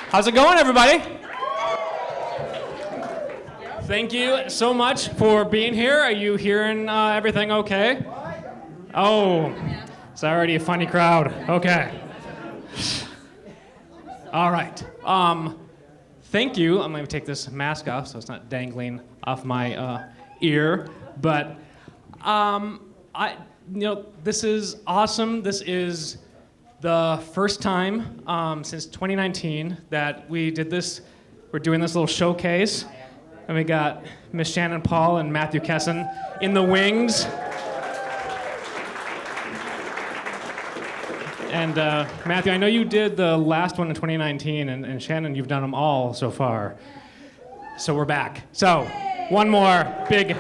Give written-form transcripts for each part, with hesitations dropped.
How's it going, everybody? Thank you so much for being here. Are you hearing everything okay? Oh, it's already a funny crowd. Okay. All right. Thank you. I'm going to take this mask off so it's not dangling off my ear. But this is awesome. This is the first time since 2019 that we did this. We're doing this little showcase. And we got Miss Shannan Paul and Matthew Kessen in the wings. And Matthew, I know you did the last one in 2019, and Shannan, you've done them all so far. So we're back. So one more big,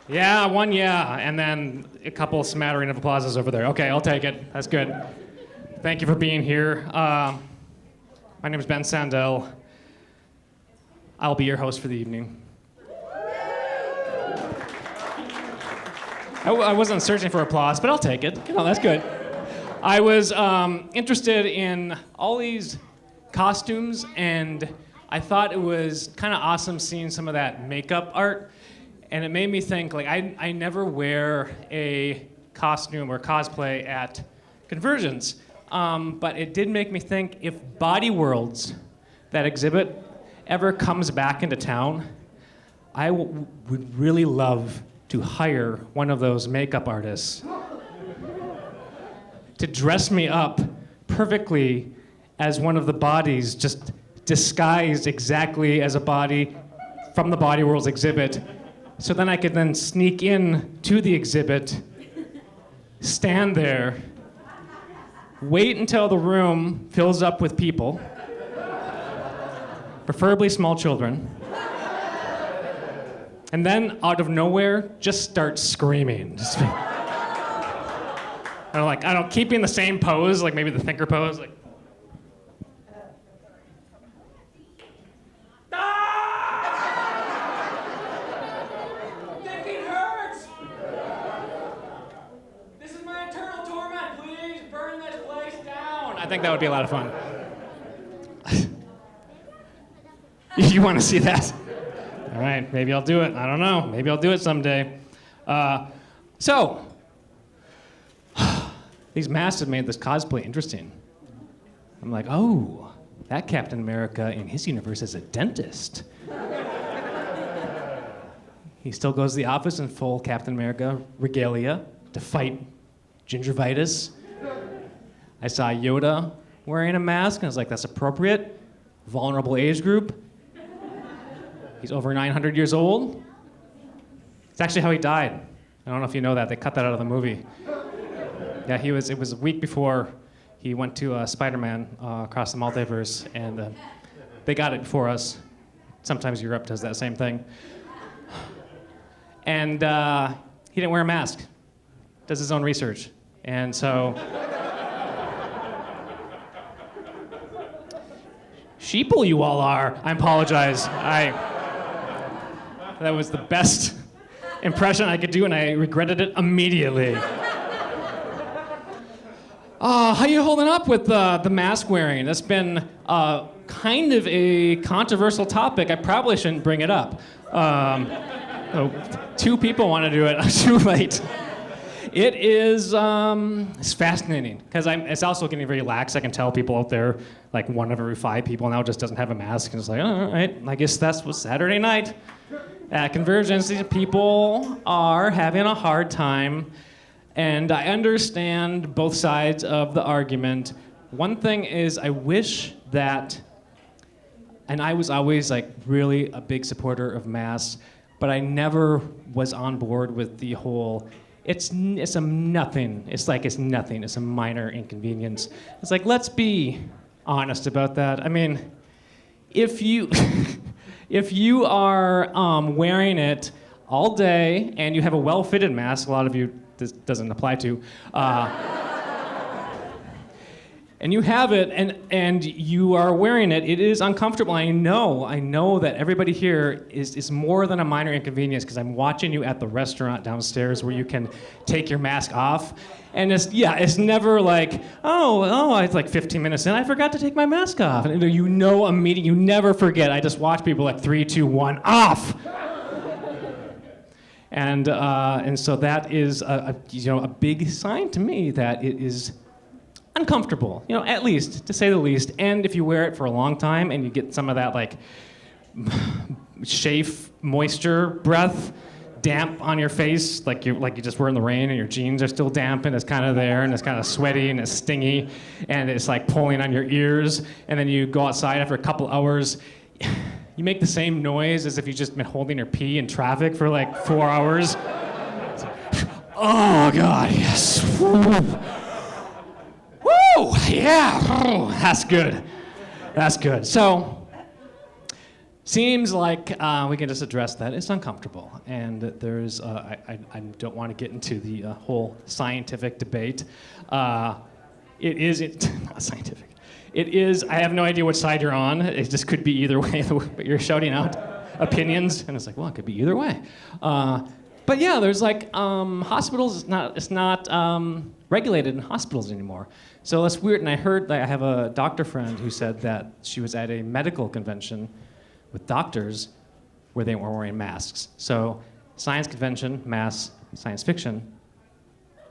and then a couple smattering of applauses over there. Okay, I'll take it. That's good. Thank you for being here. My name is Ben Sandell. I'll be your host for the evening. I wasn't searching for applause, but I'll take it. That's good. I was interested in all these costumes, and I thought it was kind of awesome seeing some of that makeup art, and it made me think, I never wear a costume or cosplay at CONvergence, but it did make me think, if Body Worlds, that exhibit, ever comes back into town, I would really love to hire one of those makeup artists to dress me up perfectly as one of the bodies, just disguised exactly as a body from the Body Worlds exhibit, so then I could then sneak in to the exhibit, stand there, wait until the room fills up with people, preferably small children, and then out of nowhere, just start screaming. Keeping the same pose, like maybe the thinker pose, like. Thinking hurts! This is my eternal torment, please burn this place down. I think that would be a lot of fun. You want to see that? All right, maybe I'll do it. I don't know. Maybe I'll do it someday. These masks have made this cosplay interesting. I'm like, oh, that Captain America in his universe is a dentist. He still goes to the office in full Captain America regalia to fight gingivitis. I saw Yoda wearing a mask, and I was like, that's appropriate. Vulnerable age group. He's over 900 years old. It's actually how he died. I don't know if you know that. They cut that out of the movie. Yeah, it was a week before he went to Spider-Man across the multiverse, and they got it before us. Sometimes Europe does that same thing. And he didn't wear a mask. Does his own research. And so... sheeple you all are. I apologize. That was the best impression I could do, and I regretted it immediately. How you holding up with the mask wearing? That's been kind of a controversial topic. I probably shouldn't bring it up. Two people want to do it. Too late. It is it's fascinating because it's also getting very lax. I can tell people out there, like 1 of every 5 people now just doesn't have a mask, and it's like, all right, I guess that's what Saturday night at CONvergence. These people are having a hard time. And I understand both sides of the argument. One thing is, I wish that, and I was always really a big supporter of masks, but I never was on board with the whole, it's a nothing. It's nothing. It's a minor inconvenience. It's like, let's be honest about that. I mean, if you are wearing it all day and you have a well-fitted mask, a lot of you this doesn't apply to, and you have it, and you are wearing it, it is uncomfortable. I know that everybody here is more than a minor inconvenience because I'm watching you at the restaurant downstairs where you can take your mask off. And it's never like, it's like 15 minutes in, I forgot to take my mask off. And immediately, you never forget. I just watch people like 3, 2, 1, off. And so that is a big sign to me that it is uncomfortable, at least, to say the least. And if you wear it for a long time and you get some of that like chafe moisture breath damp on your face, like you just were in the rain and your jeans are still damp and it's kind of there and it's kind of sweaty and it's stingy and it's like pulling on your ears, and then you go outside after a couple hours, you make the same noise as if you've just been holding your pee in traffic for like 4 hours. Oh God, yes. Woo, yeah, oh, that's good. That's good. So, seems like we can just address that. It's uncomfortable, and there's. I don't want to get into the whole scientific debate. Not scientific. It is. I have no idea which side you're on. It just could be either way. But you're shouting out opinions, and it's like, well, it could be either way. But yeah, there's like hospitals. It's not regulated in hospitals anymore. So that's weird. And I heard that I have a doctor friend who said that she was at a medical convention with doctors where they weren't wearing masks. So science convention, masks, science fiction,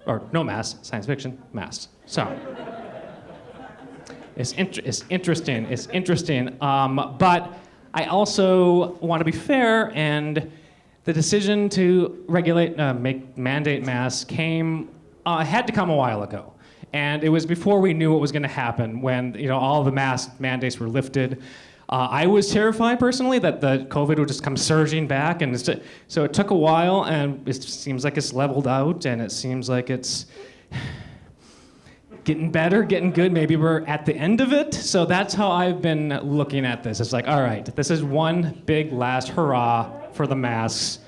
or no masks, science fiction, masks. So it's interesting. It's interesting. But I also want to be fair, and the decision to mandate masks had to come a while ago. And it was before we knew what was going to happen when all the mask mandates were lifted. I was terrified personally that the COVID would just come surging back, and so it took a while, and it seems like it's leveled out, and it seems like it's getting better, getting good. Maybe we're at the end of it. So that's how I've been looking at this. It's like, all right, this is one big last hurrah for the masks.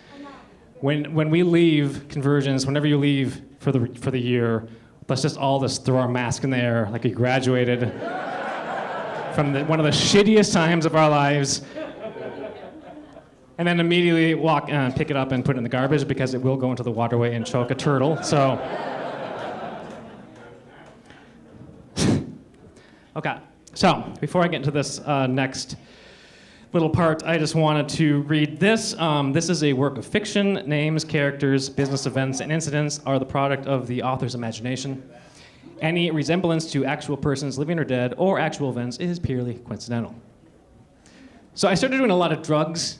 When we leave CONvergence, whenever you leave for the year, let's just all throw our mask in the air like we graduated from one of the shittiest times of our lives, and then immediately pick it up and put it in the garbage because it will go into the waterway and choke a turtle. So, okay. So before I get into this next little part, I just wanted to read this. This is a work of fiction. Names, characters, business events, and incidents are the product of the author's imagination. Any resemblance to actual persons, living or dead, or actual events is purely coincidental. So I started doing a lot of drugs,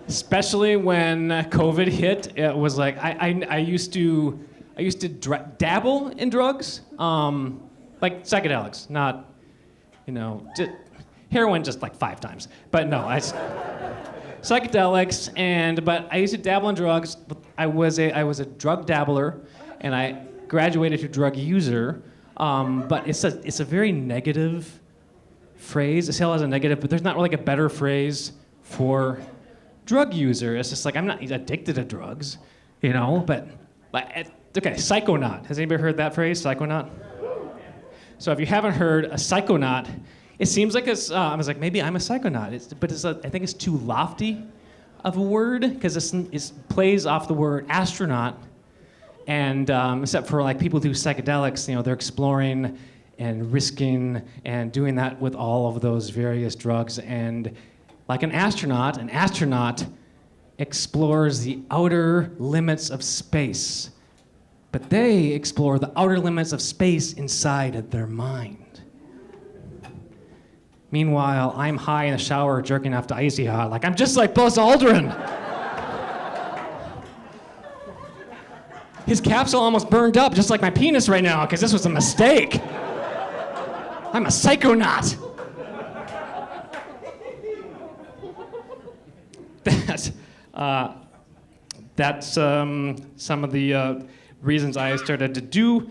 especially when COVID hit. It was like I used to dabble in drugs, like psychedelics, not heroin just like 5 times. But no, psychedelics, but I used to dabble in drugs. I was a drug dabbler, and I graduated to drug user. But it's a very negative phrase. It's held as a negative, but there's not really like a better phrase for drug user. It's just like, I'm not addicted to drugs, but okay, psychonaut. Has anybody heard that phrase, psychonaut? So if you haven't heard a psychonaut, it seems like I was like, maybe I'm a psychonaut. But I think it's too lofty of a word because it plays off the word astronaut. And except for like people who do psychedelics, they're exploring and risking and doing that with all of those various drugs. And like an astronaut explores the outer limits of space. But they explore the outer limits of space inside their mind. Meanwhile, I'm high in the shower jerking off to Icy Hot, like I'm just like Buzz Aldrin. His capsule almost burned up, just like my penis right now, because this was a mistake. I'm a psychonaut. That's some of the reasons I started to do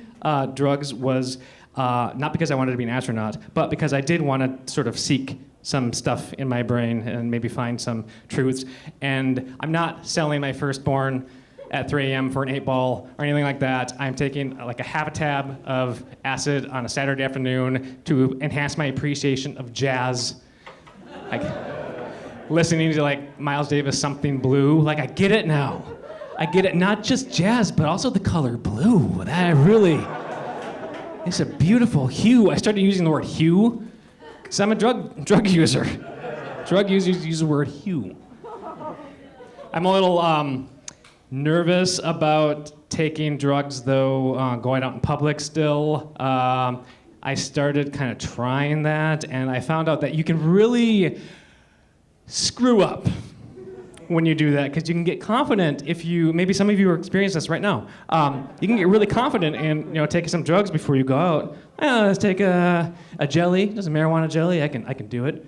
drugs was not because I wanted to be an astronaut, but because I did want to sort of seek some stuff in my brain and maybe find some truths. And I'm not selling my firstborn at 3 a.m. for an 8-ball or anything like that. I'm taking like a half a tab of acid on a Saturday afternoon to enhance my appreciation of jazz. Like listening to like Miles Davis, Something Blue. Like I get it now. I get it, not just jazz, but also the color blue. That really, it's a beautiful hue. I started using the word hue because I'm a drug user. Drug users use the word hue. I'm a little nervous about taking drugs, though, going out in public still. I started kind of trying that, and I found out that you can really screw up when you do that, because you can get confident if you, maybe some of you are experiencing this right now, you can get really confident in taking some drugs before you go out. Let's take a jelly, just a marijuana jelly, I can do it.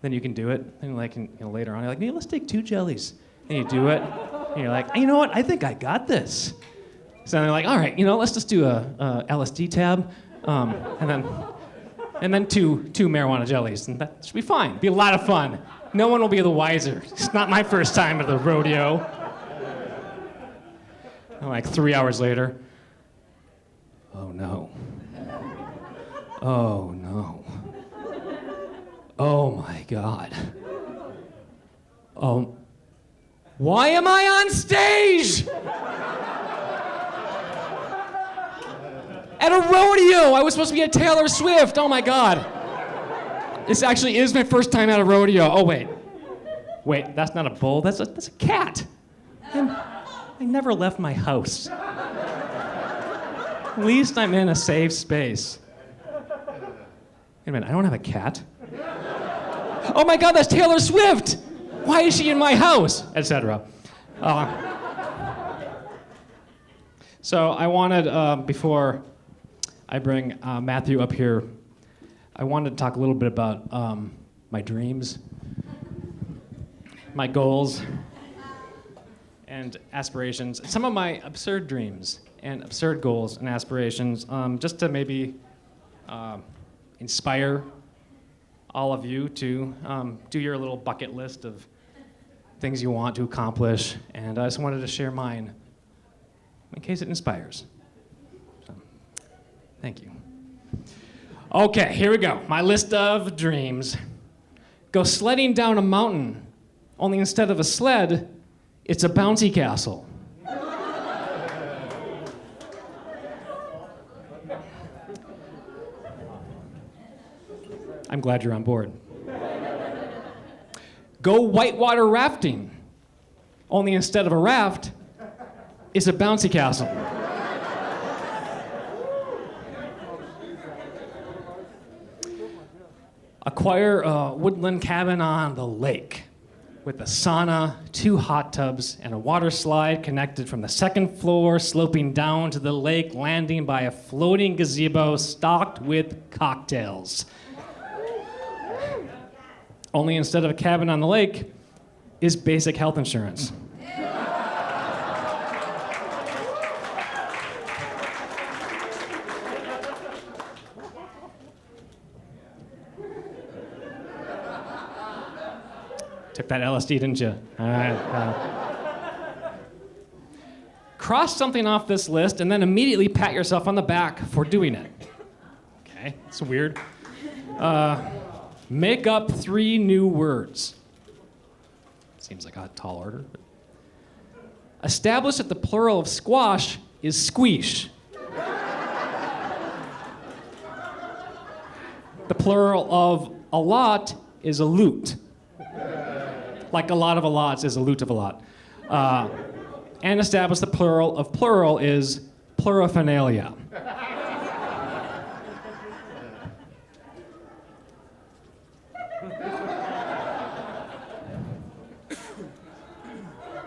Then you can do it, and like later on, you're like, maybe let's take 2 jellies. And you do it, and you're like, you know what, I think I got this. So they're like, all right, let's just do a LSD tab, and then two marijuana jellies, and that should be fine, be a lot of fun. No one will be the wiser. It's not my first time at the rodeo. And like 3 hours later, oh no. Oh no. Oh my God. Oh, why am I on stage? At a rodeo. I was supposed to be at Taylor Swift. Oh my God. This actually is my first time at a rodeo. Oh, wait, that's not a bull, that's a cat. I never left my house. At least I'm in a safe space. Wait a minute, I don't have a cat. Oh my God, that's Taylor Swift. Why is she in my house? Etc. So I wanted, before I bring Matthew up here, I wanted to talk a little bit about my dreams, my goals, and aspirations, some of my absurd dreams and absurd goals and aspirations, just to maybe inspire all of you to do your little bucket list of things you want to accomplish, and I just wanted to share mine in case it inspires. So, thank you. Okay, here we go. My list of dreams. Go sledding down a mountain, only instead of a sled, it's a bouncy castle. I'm glad you're on board. Go whitewater rafting, only instead of a raft, it's a bouncy castle. Acquire a woodland cabin on the lake with a sauna, 2 hot tubs, and a water slide connected from the 2nd floor, sloping down to the lake, landing by a floating gazebo stocked with cocktails. Only instead of a cabin on the lake is basic health insurance. Took that LSD, didn't you? All right. Cross something off this list and then immediately pat yourself on the back for doing it. Okay, it's weird. Make up 3 new words. Seems like a tall order. Establish that the plural of squash is squeesh. The plural of a lot is a loot. Like a lot of a lots is a loot of a lot. And establish the plural of plural is pluriphernalia.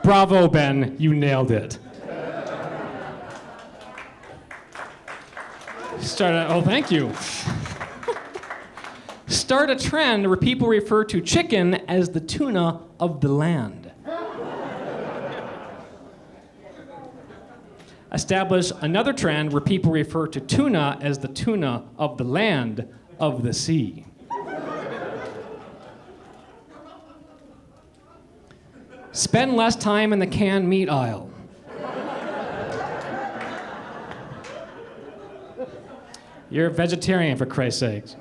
Bravo, Ben, you nailed it. Oh, thank you. Start a trend where people refer to chicken as the tuna of the land. Establish another trend where people refer to tuna as the tuna of the land of the sea. Spend less time in the canned meat aisle. You're a vegetarian, for Christ's sakes.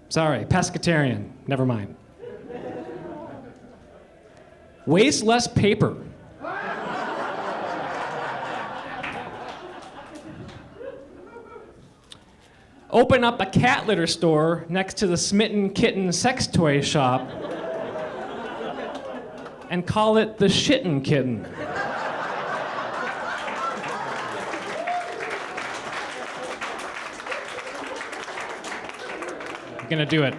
Sorry, pescatarian. Never mind. Waste less paper. Open up a cat litter store next to the Smitten Kitten sex toy shop and call it the Shitten Kitten. I'm gonna do it.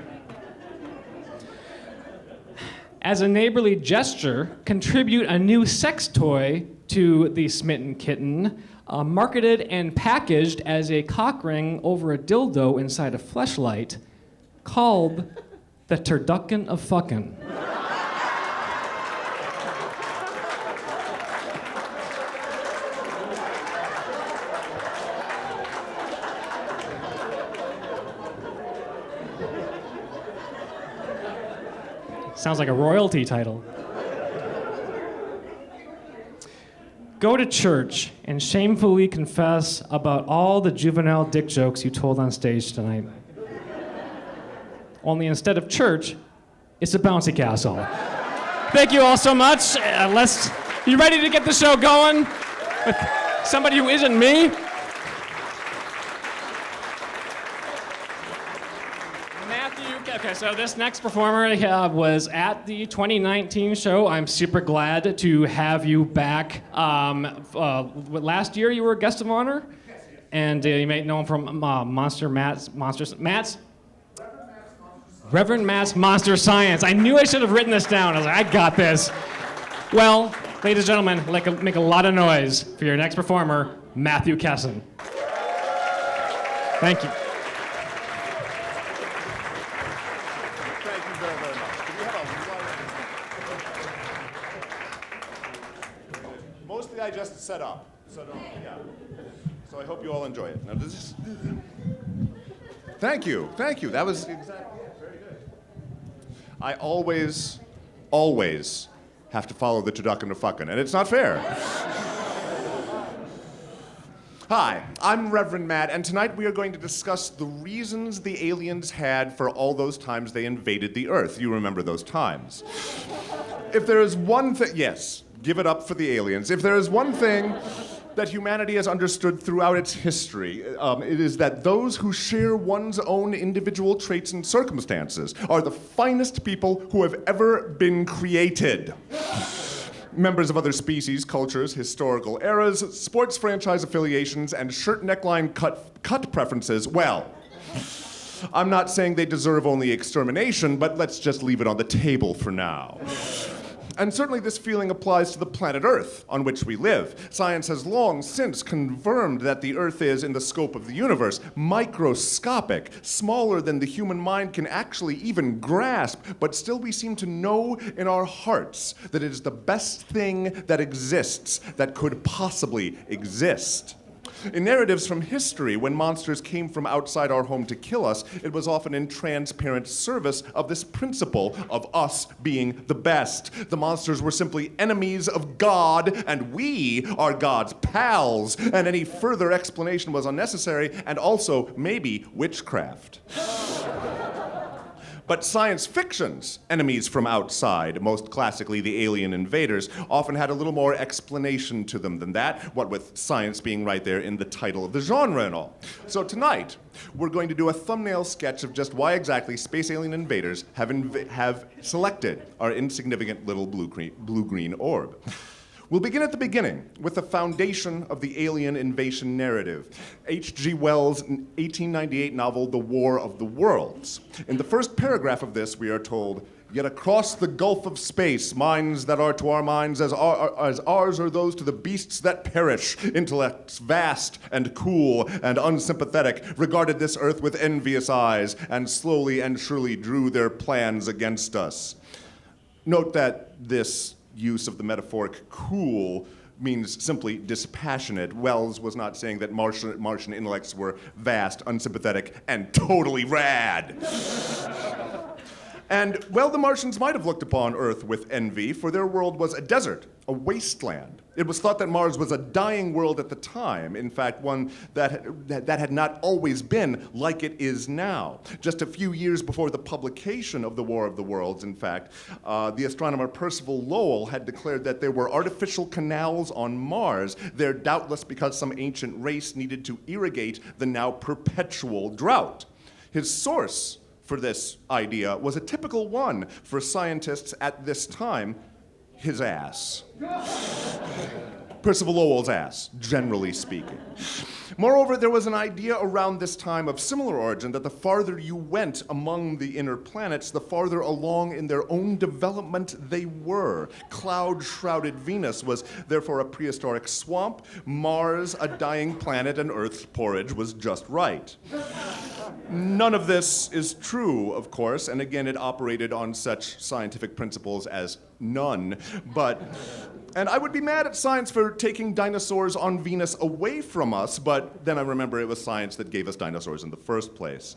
As a neighborly gesture, contribute a new sex toy to the Smitten Kitten, marketed and packaged as a cock ring over a dildo inside a fleshlight, called the Turducken of Fuckin'. Sounds like a royalty title. Go to church and shamefully confess about all the juvenile dick jokes you told on stage tonight. Only instead of church, it's a bouncy castle. Thank you all so much. You ready to get the show going with somebody who isn't me? Okay, so this next performer was at the 2019 show. I'm super glad to have you back. Last year you were a guest of honor, and you may know him from Reverend Matt's Monster Science. I knew I should have written this down. I was like, I got this. Well, ladies and gentlemen, make a lot of noise for your next performer, Matthew Kessen. Thank you. I just set up, so I hope you all enjoy it. Now, Thank you. That was exactly it. Very good. I always have to follow the turducken of fucking, and it's not fair. Hi, I'm Reverend Matt, and tonight we are going to discuss the reasons the aliens had for all those times they invaded the Earth. You remember those times. If there is one thing, yes. Give it up for the aliens. If there is one thing that humanity has understood throughout its history, it is that those who share one's own individual traits and circumstances are the finest people who have ever been created. Members of other species, cultures, historical eras, sports franchise affiliations, and shirt neckline cut preferences, well, I'm not saying they deserve only extermination, but let's just leave it on the table for now. And certainly this feeling applies to the planet Earth, on which we live. Science has long since confirmed that the Earth is, in the scope of the universe, microscopic, smaller than the human mind can actually even grasp, but still we seem to know in our hearts that it is the best thing that exists, that could possibly exist. In narratives from history, when monsters came from outside our home to kill us, it was often in transparent service of this principle of us being the best. The monsters were simply enemies of God, and we are God's pals, and any further explanation was unnecessary, and also maybe witchcraft. But science fiction's enemies from outside, most classically the alien invaders, often had a little more explanation to them than that, what with science being right there in the title of the genre and all. So tonight, we're going to do a thumbnail sketch of just why exactly space alien invaders have selected our insignificant little blue-green orb. We'll begin at the beginning with the foundation of the alien invasion narrative, H.G. Wells' 1898 novel, The War of the Worlds. In the first paragraph of this, we are told, "Yet across the gulf of space, minds that are to our minds as ours are those to the beasts that perish. Intellects vast and cool and unsympathetic regarded this earth with envious eyes and slowly and surely drew their plans against us." Note that this use of the metaphoric cool means simply dispassionate. Wells was not saying that Martian intellects were vast, unsympathetic, and totally rad. And, well, the Martians might have looked upon Earth with envy, for their world was a desert, a wasteland. It was thought that Mars was a dying world at the time, in fact, one that had not always been like it is now. Just a few years before the publication of the War of the Worlds, in fact, the astronomer Percival Lowell had declared that there were artificial canals on Mars, there doubtless because some ancient race needed to irrigate the now perpetual drought. His source for this idea was a typical one for scientists at this time: his ass. Percival Lowell's ass, generally speaking. Moreover, there was an idea around this time of similar origin that the farther you went among the inner planets, the farther along in their own development they were. Cloud-shrouded Venus was therefore a prehistoric swamp, Mars a dying planet, and Earth's porridge was just right. None of this is true, of course, and again, it operated on such scientific principles as none, and I would be mad at science for taking dinosaurs on Venus away from us, but then I remember it was science that gave us dinosaurs in the first place.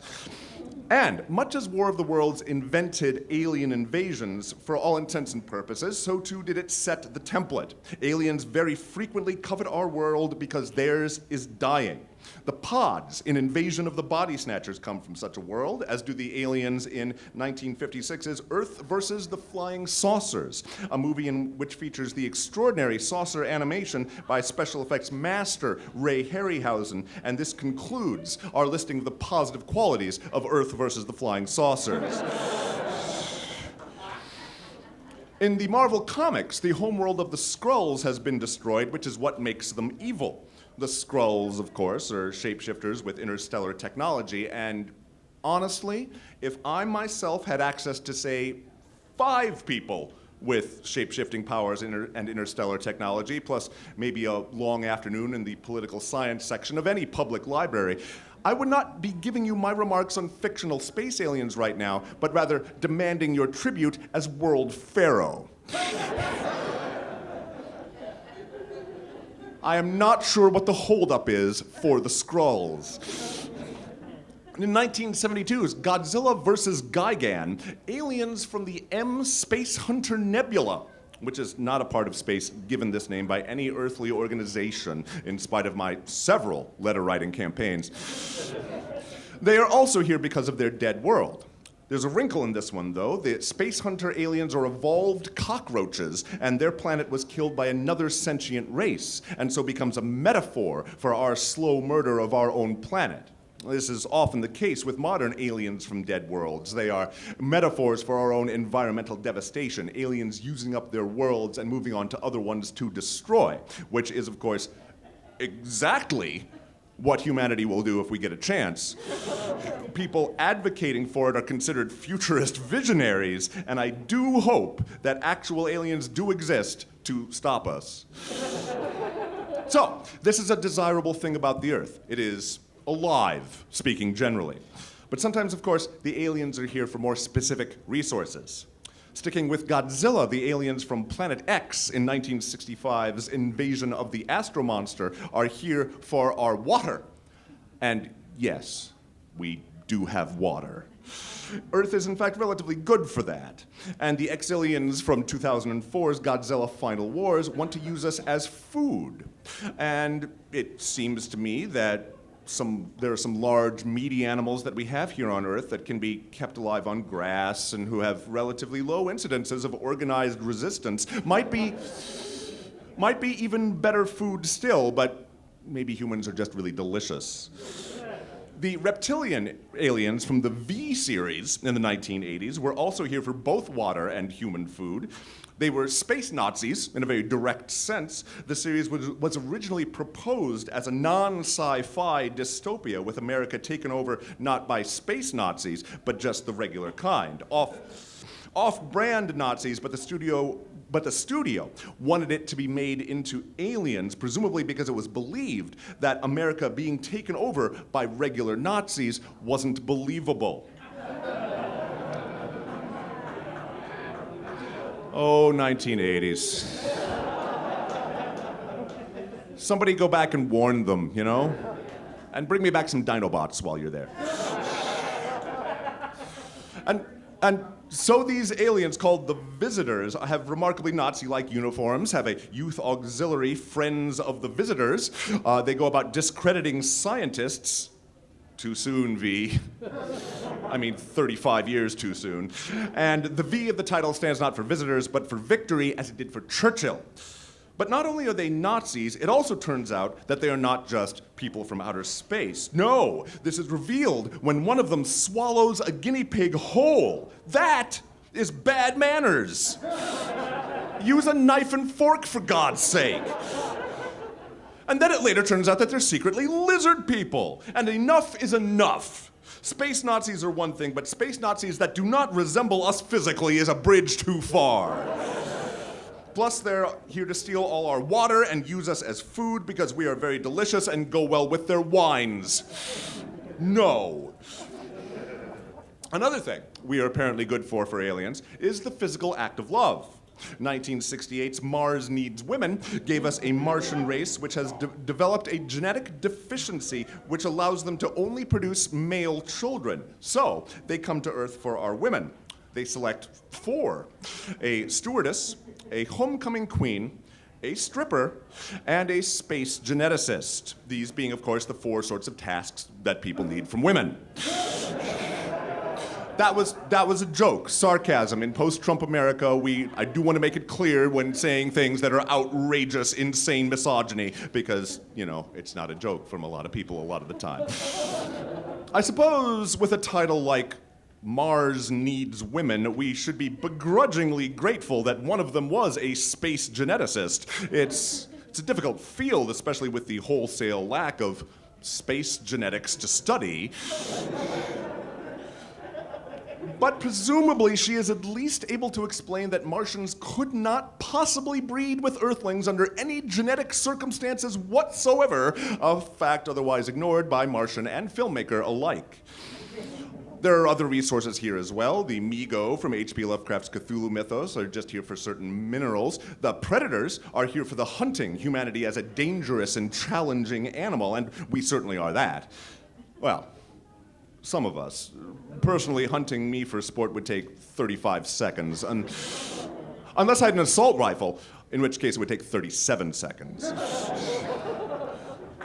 And much as War of the Worlds invented alien invasions, for all intents and purposes, so too did it set the template. Aliens very frequently covet our world because theirs is dying. The pods in Invasion of the Body Snatchers come from such a world, as do the aliens in 1956's Earth versus the Flying Saucers, a movie in which features the extraordinary saucer animation by special effects master Ray Harryhausen, and this concludes our listing of the positive qualities of Earth versus the Flying Saucers. In the Marvel Comics, the homeworld of the Skrulls has been destroyed, which is what makes them evil. The Skrulls, of course, are shapeshifters with interstellar technology, and honestly, if I myself had access to, say, 5 people with shape-shifting powers and interstellar technology, plus maybe a long afternoon in the political science section of any public library, I would not be giving you my remarks on fictional space aliens right now, but rather demanding your tribute as world pharaoh. I am not sure what the holdup is for the Skrulls. In 1972's Godzilla vs. Gigan, aliens from the M Space Hunter Nebula, which is not a part of space given this name by any earthly organization, in spite of my several letter-writing campaigns. They are also here because of their dead world. There's a wrinkle in this one, though. The Space Hunter aliens are evolved cockroaches, and their planet was killed by another sentient race, and so becomes a metaphor for our slow murder of our own planet. This is often the case with modern aliens from dead worlds. They are metaphors for our own environmental devastation, aliens using up their worlds and moving on to other ones to destroy, which is, of course, exactly what humanity will do if we get a chance. People advocating for it are considered futurist visionaries, and I do hope that actual aliens do exist to stop us. So, this is a desirable thing about the Earth. It is alive, speaking generally. But sometimes, of course, the aliens are here for more specific resources. Sticking with Godzilla, the aliens from Planet X in 1965's Invasion of the Astro Monster are here for our water. And yes, we do have water. Earth is in fact relatively good for that. And the Exilians from 2004's Godzilla Final Wars want to use us as food. And it seems to me that there are some large, meaty animals that we have here on Earth that can be kept alive on grass and who have relatively low incidences of organized resistance. Might be even better food still, but maybe humans are just really delicious. The reptilian aliens from the V series in the 1980s were also here for both water and human food. They were space Nazis, in a very direct sense. The series was originally proposed as a non-sci-fi dystopia, with America taken over not by space Nazis, but just the regular kind. Off-brand Nazis, but the studio wanted it to be made into aliens, presumably because it was believed that America being taken over by regular Nazis wasn't believable. Oh, 1980s. Somebody go back and warn them, you know? And bring me back some Dinobots while you're there. And So these aliens called the Visitors have remarkably Nazi-like uniforms, have a youth auxiliary, Friends of the Visitors. They go about discrediting scientists. Too soon, V. I mean, 35 years too soon. And the V of the title stands not for visitors, but for victory, as it did for Churchill. But not only are they Nazis, it also turns out that they are not just people from outer space. No, this is revealed when one of them swallows a guinea pig whole. That is bad manners. Use a knife and fork, for God's sake. And then it later turns out that they're secretly lizard people. And enough is enough. Space Nazis are one thing, but space Nazis that do not resemble us physically is a bridge too far. Plus, they're here to steal all our water and use us as food because we are very delicious and go well with their wines. No. Another thing we are apparently good for aliens is the physical act of love. 1968's Mars Needs Women gave us a Martian race which has developed a genetic deficiency which allows them to only produce male children. So, they come to Earth for our women. They select 4: a stewardess, a homecoming queen, a stripper, and a space geneticist. These being, of course, the 4 sorts of tasks that people need from women. That was a joke, sarcasm. In post-Trump America, I do want to make it clear when saying things that are outrageous, insane misogyny, because, it's not a joke from a lot of people a lot of the time. I suppose with a title like Mars Needs Women, we should be begrudgingly grateful that one of them was a space geneticist. It's a difficult field, especially with the wholesale lack of space genetics to study. But presumably she is at least able to explain that Martians could not possibly breed with Earthlings under any genetic circumstances whatsoever, a fact otherwise ignored by Martian and filmmaker alike. There are other resources here as well. The Migo from H.P. Lovecraft's Cthulhu mythos are just here for certain minerals. The Predators are here for the hunting humanity as a dangerous and challenging animal, and we certainly are that. Well, some of us. Personally, hunting me for sport would take 35 seconds, unless I had an assault rifle, in which case it would take 37 seconds.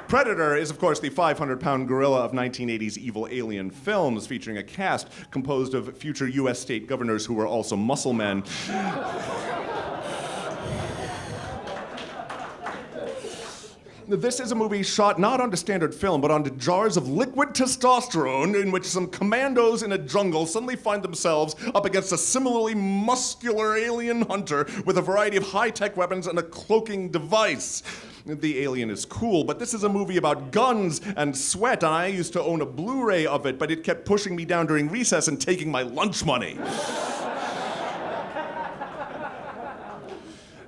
Predator is, of course, the 500-pound gorilla of 1980s evil alien films, featuring a cast composed of future U.S. state governors who were also muscle men. This is a movie shot not onto standard film, but onto jars of liquid testosterone, in which some commandos in a jungle suddenly find themselves up against a similarly muscular alien hunter with a variety of high-tech weapons and a cloaking device. The alien is cool, but this is a movie about guns and sweat, and I used to own a Blu-ray of it, but it kept pushing me down during recess and taking my lunch money.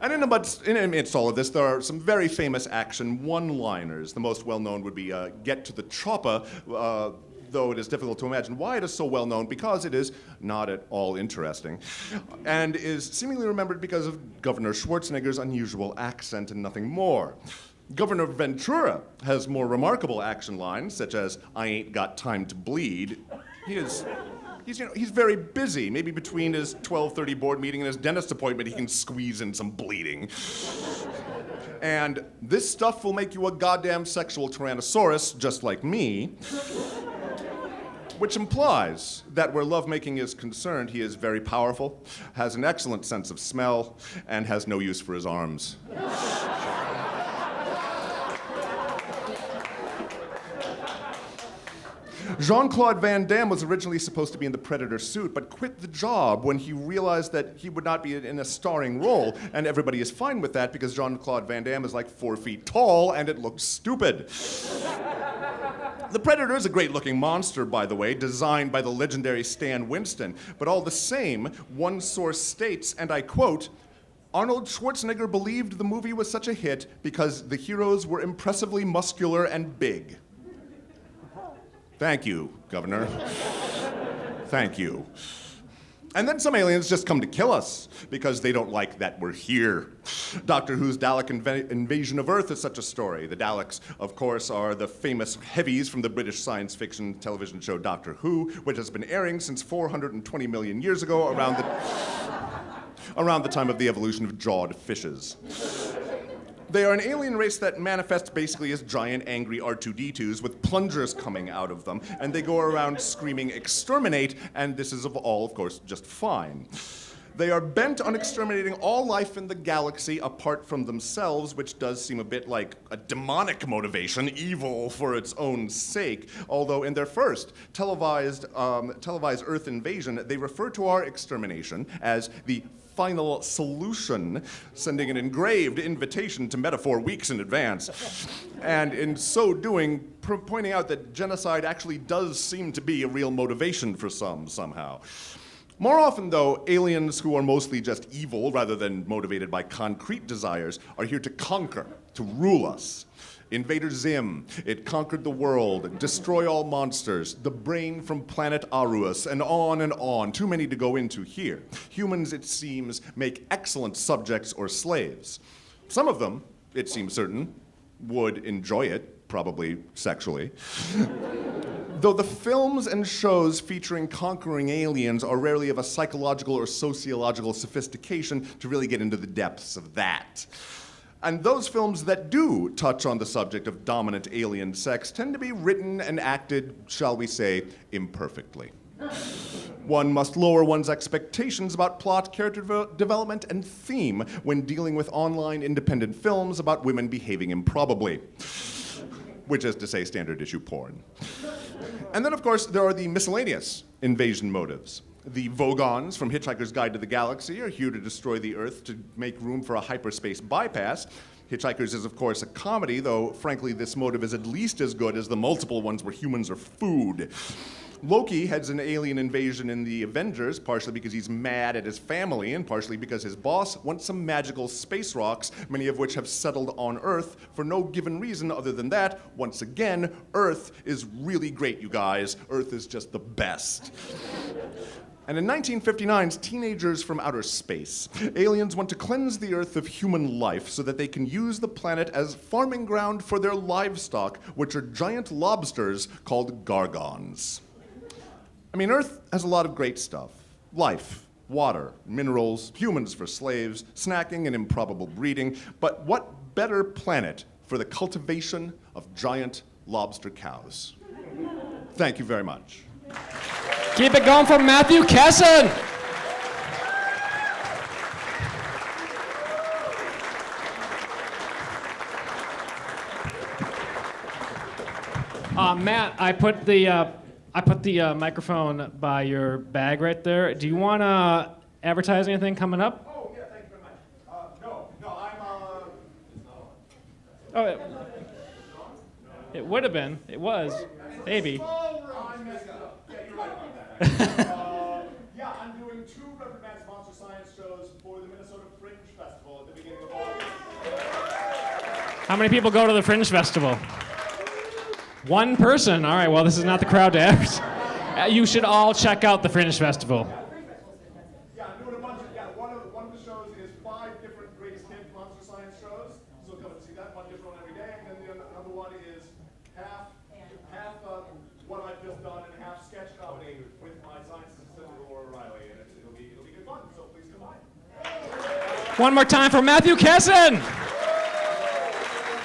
And amidst all of this, there are some very famous action one-liners. The most well-known would be "Get to the chopper," though it is difficult to imagine why it is so well-known, because it is not at all interesting, and is seemingly remembered because of Governor Schwarzenegger's unusual accent and nothing more. Governor Ventura has more remarkable action lines, such as "I ain't got time to bleed." He's very busy. Maybe between his 12:30 board meeting and his dentist appointment, he can squeeze in some bleeding. And "This stuff will make you a goddamn sexual tyrannosaurus, just like me." Which implies that where lovemaking is concerned, he is very powerful, has an excellent sense of smell, and has no use for his arms. Jean-Claude Van Damme was originally supposed to be in the Predator suit, but quit the job when he realized that he would not be in a starring role, and everybody is fine with that because Jean-Claude Van Damme is like 4 feet tall, and it looks stupid. The Predator is a great-looking monster, by the way, designed by the legendary Stan Winston, but all the same, one source states, and I quote, "Arnold Schwarzenegger believed the movie was such a hit because the heroes were impressively muscular and big." Thank you, Governor. Thank you. And then some aliens just come to kill us because they don't like that we're here. Doctor Who's Dalek invasion of Earth is such a story. The Daleks, of course, are the famous heavies from the British science fiction television show Doctor Who, which has been airing since 420 million years ago, around the time of the evolution of jawed fishes. They are an alien race that manifests basically as giant, angry R2-D2s with plungers coming out of them, and they go around screaming, "Exterminate," and this is, of course, just fine. They are bent on exterminating all life in the galaxy apart from themselves, which does seem a bit like a demonic motivation, evil for its own sake. Although in their first televised Earth invasion, they refer to our extermination as the final solution, sending an engraved invitation to metaphor weeks in advance. And in so doing, pointing out that genocide actually does seem to be a real motivation for some, somehow. More often, though, aliens who are mostly just evil rather than motivated by concrete desires are here to conquer, to rule us. Invader Zim, it conquered the world, destroy all monsters, the brain from planet Arus, and on and on. Too many to go into here. Humans, it seems, make excellent subjects or slaves. Some of them, it seems certain, would enjoy it, probably sexually. Though the films and shows featuring conquering aliens are rarely of a psychological or sociological sophistication to really get into the depths of that. And those films that do touch on the subject of dominant alien sex tend to be written and acted, shall we say, imperfectly. One must lower one's expectations about plot, character development, and theme when dealing with online independent films about women behaving improbably, which is to say standard issue porn. And then, of course, there are the miscellaneous invasion motives. The Vogons from Hitchhiker's Guide to the Galaxy are here to destroy the Earth to make room for a hyperspace bypass. Hitchhikers is, of course, a comedy, though, frankly, this motive is at least as good as the multiple ones where humans are food. Loki heads an alien invasion in the Avengers, partially because he's mad at his family, and partially because his boss wants some magical space rocks, many of which have settled on Earth for no given reason other than that, once again, Earth is really great, you guys. Earth is just the best. And in 1959's Teenagers from Outer Space, aliens want to cleanse the Earth of human life so that they can use the planet as farming ground for their livestock, which are giant lobsters called gargons. I mean, Earth has a lot of great stuff. Life, water, minerals, humans for slaves, snacking and improbable breeding. But what better planet for the cultivation of giant lobster cows? Thank you very much. Keep it going for Matthew Kessen. Matt, I put the microphone by your bag right there. Do you want to advertise anything coming up? Oh, yeah, thank you very much. No, I'm, Oh, it would have been. It was. Maybe. I messed up. Yeah, you're right about that. Yeah, I'm doing 2 Reverend Matt Sponsor Science shows for the Minnesota Fringe Festival at the beginning of August. How many people go to the Fringe Festival? 1 person. All right, well, this is not the crowd to average. You should all check out the Fringe Festival. Yeah, I'm doing a bunch of, one of the shows is 5 different greatest hit monster science shows. So come and see that, one different one every day. And then another one is half what I've just done and half sketch comedy with my science assistant, Laura Riley. And it'll be good fun, so please come by. One more time for Matthew Kessen.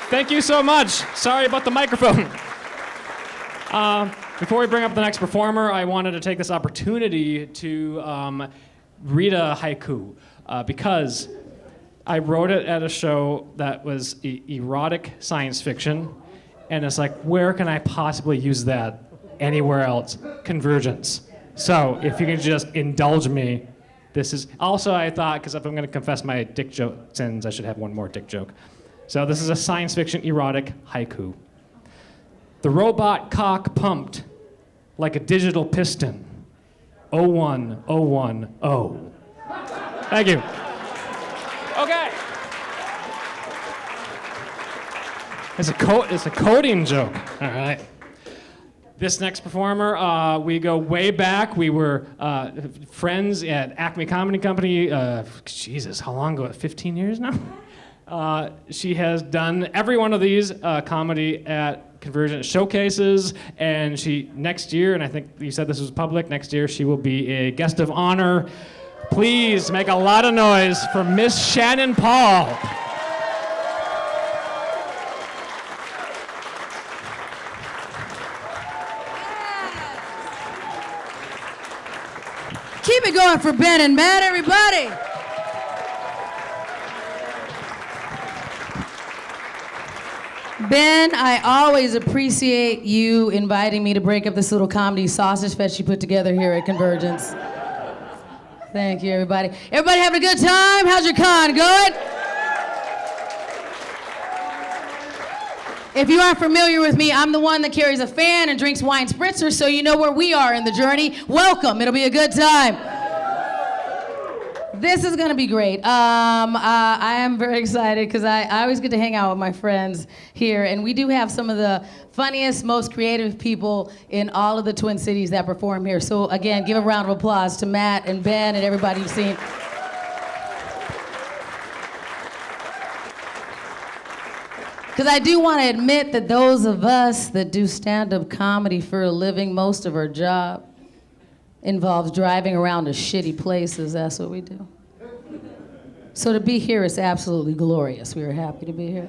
Thank you so much. Sorry about the microphone. Before we bring up the next performer, I wanted to take this opportunity to read a haiku because I wrote it at a show that was erotic science fiction, and it's like, where can I possibly use that anywhere else? CONvergence. So if you can just indulge me, this is also, I thought, because if I'm going to confess my dick joke sins, I should have one more dick joke. So this is a science fiction erotic haiku. The robot cock pumped like a digital piston. 01010. Thank you. Okay. It's a coding joke. All right. This next performer, we go way back. We were friends at Acme Comedy Company. Jesus, how long ago? 15 years now? She has done every one of these comedy at CONvergence showcases, and she next year, and I think you said this was public, next year she will be a guest of honor. Please make a lot of noise for Miss Shannan Paul. Keep it going for Ben and Matt, everybody. Ben, I always appreciate you inviting me to break up this little comedy sausage fest you put together here at CONvergence. Thank you, everybody. Everybody having a good time? How's your con going? If you aren't familiar with me, I'm the one that carries a fan and drinks wine spritzer, so you know where we are in the journey. Welcome. It'll be a good time. This is going to be great. I am very excited because I always get to hang out with my friends here, and we do have some of the funniest, most creative people in all of the Twin Cities that perform here. So again, give a round of applause to Matt and Ben and everybody you've seen. Because I do want to admit that those of us that do stand-up comedy for a living, most of our job involves driving around to shitty places. That's what we do. So to be here is absolutely glorious. We were happy to be here.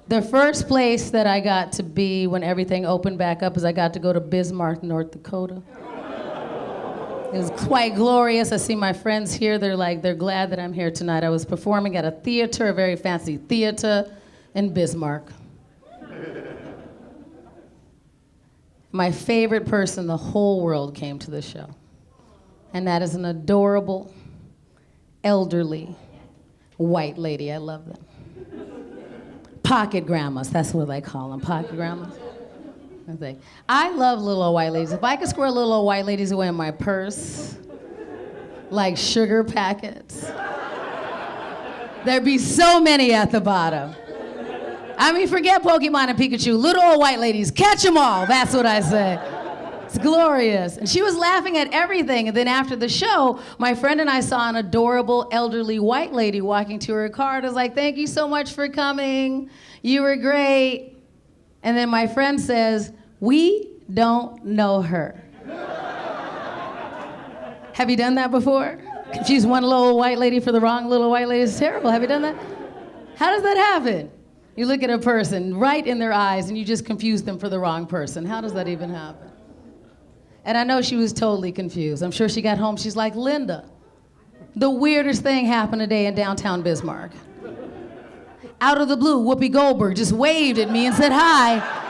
The first place that I got to be when everything opened back up is I got to go to Bismarck, North Dakota. It was quite glorious. I see my friends here. They're glad that I'm here tonight. I was performing at a theater, a very fancy theater in Bismarck. My favorite person in the whole world came to the show. And that is an adorable, elderly, white lady. I love them. Pocket grandmas, that's what they call them, pocket grandmas. I love little old white ladies. If I could square little old white ladies away in my purse, like sugar packets, there'd be so many at the bottom. I mean, forget Pokemon and Pikachu. Little old white ladies, catch them all. That's what I say. It's glorious. And she was laughing at everything. And then after the show, my friend and I saw an adorable elderly white lady walking to her car. And I was like, thank you so much for coming. You were great. And then my friend says, we don't know her. Have you done that before? Confuse one little white lady for the wrong little white lady. It's terrible. Have you done that? How does that happen? You look at a person right in their eyes and you just confuse them for the wrong person. How does that even happen? And I know she was totally confused. I'm sure she got home, she's like, Linda, the weirdest thing happened today in downtown Bismarck. Out of the blue, Whoopi Goldberg just waved at me and said hi.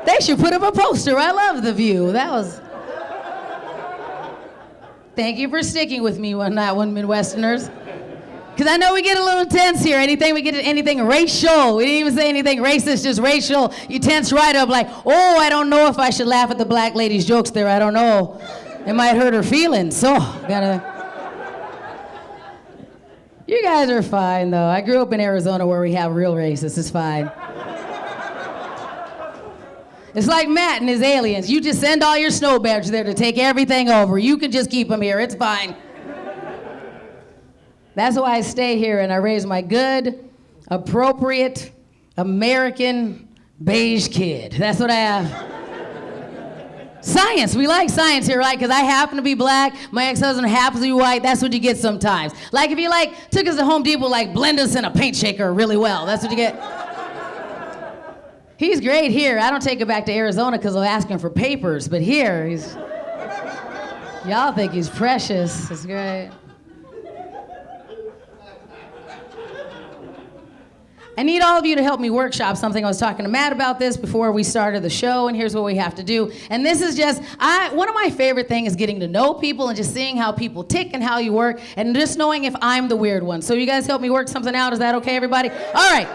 They should put up a poster. I love the view. That was... Thank you for sticking with me on that one, Midwesterners. Because I know we get a little tense here. We get anything racial. We didn't even say anything racist, just racial. You tense right up like, oh, I don't know if I should laugh at the black lady's jokes there. I don't know. It might hurt her feelings. So, gotta... You guys are fine, though. I grew up in Arizona where we have real racists. It's fine. It's like Matt and his aliens. You just send all your snow bears there to take everything over. You can just keep them here. It's fine. That's why I stay here and I raise my good, appropriate, American, beige kid. That's what I have. Science, we like science here, right? Because I happen to be black, my ex-husband happens to be white, that's what you get sometimes. Like if you took us to Home Depot, blend us in a paint shaker really well, that's what you get. He's great here. I don't take him back to Arizona because I'm asking for papers, but here, y'all think he's precious, it's great. I need all of you to help me workshop something. I was talking to Matt about this before we started the show, and here's what we have to do. And this is just, one of my favorite things is getting to know people and just seeing how people tick and how you work, and just knowing if I'm the weird one. So you guys help me work something out. Is that okay, everybody? All right.